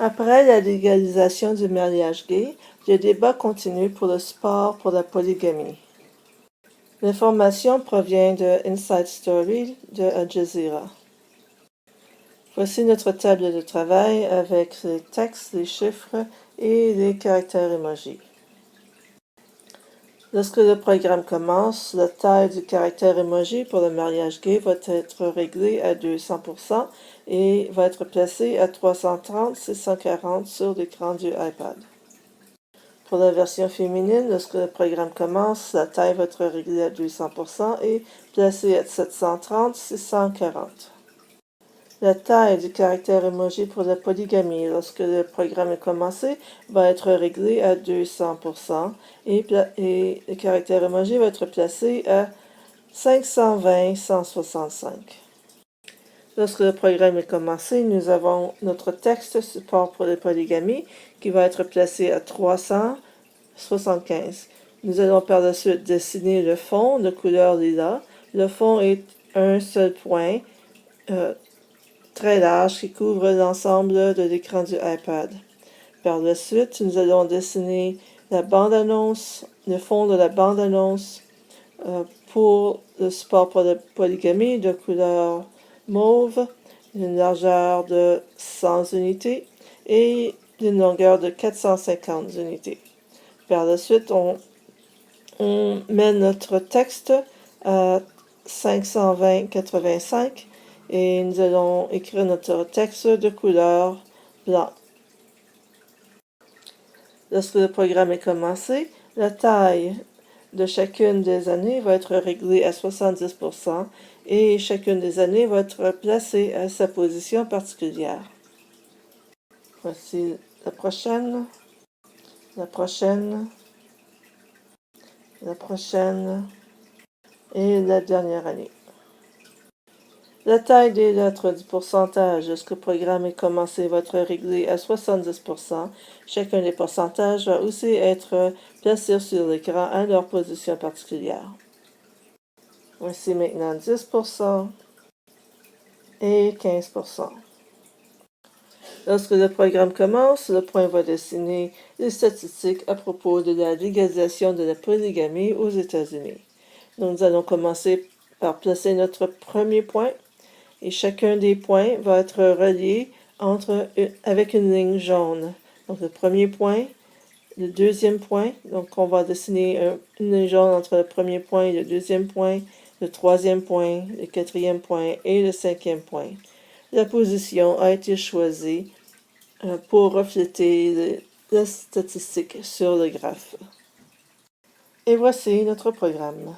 Après la légalisation du mariage gay, le débat continue pour le support pour la polygamie. L'information provient de Inside Story de Al Jazeera. Voici notre table de travail avec les textes, les chiffres et les caractères emoji. Lorsque le programme commence, la taille du caractère emoji pour le mariage gay va être réglée à 200% et va être placée à 330-640 sur l'écran du iPad. Pour la version féminine, lorsque le programme commence, la taille va être réglée à 200% et placée à 730-640. La taille du caractère emoji pour la polygamie, lorsque le programme est commencé, va être réglé à 200% et le caractère emoji va être placé à 520-165. Lorsque le programme est commencé, nous avons notre texte support pour la polygamie qui va être placé à 375. Nous allons par la suite dessiner le fond de couleur lilas. Le fond est un seul point très large qui couvre l'ensemble de l'écran du iPad. Par la suite, nous allons dessiner la bande-annonce, le fond de la bande-annonce pour le support pour la polygamie de couleur mauve, une largeur de 100 unités et une longueur de 450 unités. Par la suite, on met notre texte à 520-85 et nous allons écrire notre texte de couleur blanc. Lorsque le programme est commencé, la taille de chacune des années va être réglée à 70% et chacune des années va être placée à sa position particulière. Voici la prochaine, la prochaine, la prochaine et la dernière année. La taille des lettres du pourcentage lorsque le programme est commencé va être réglée à 70%. Chacun des pourcentages va aussi être placé sur l'écran à leur position particulière. Voici maintenant 10% et 15%. Lorsque le programme commence, le point va dessiner les statistiques à propos de la légalisation de la polygamie aux États-Unis. Donc, nous allons commencer par placer notre premier point. Et chacun des points va être relié avec une ligne jaune. Donc le premier point, le deuxième point, donc on va dessiner une ligne jaune entre le premier point et le deuxième point, le troisième point, le quatrième point et le cinquième point. La position a été choisie pour refléter la statistique sur le graphe. Et voici notre programme.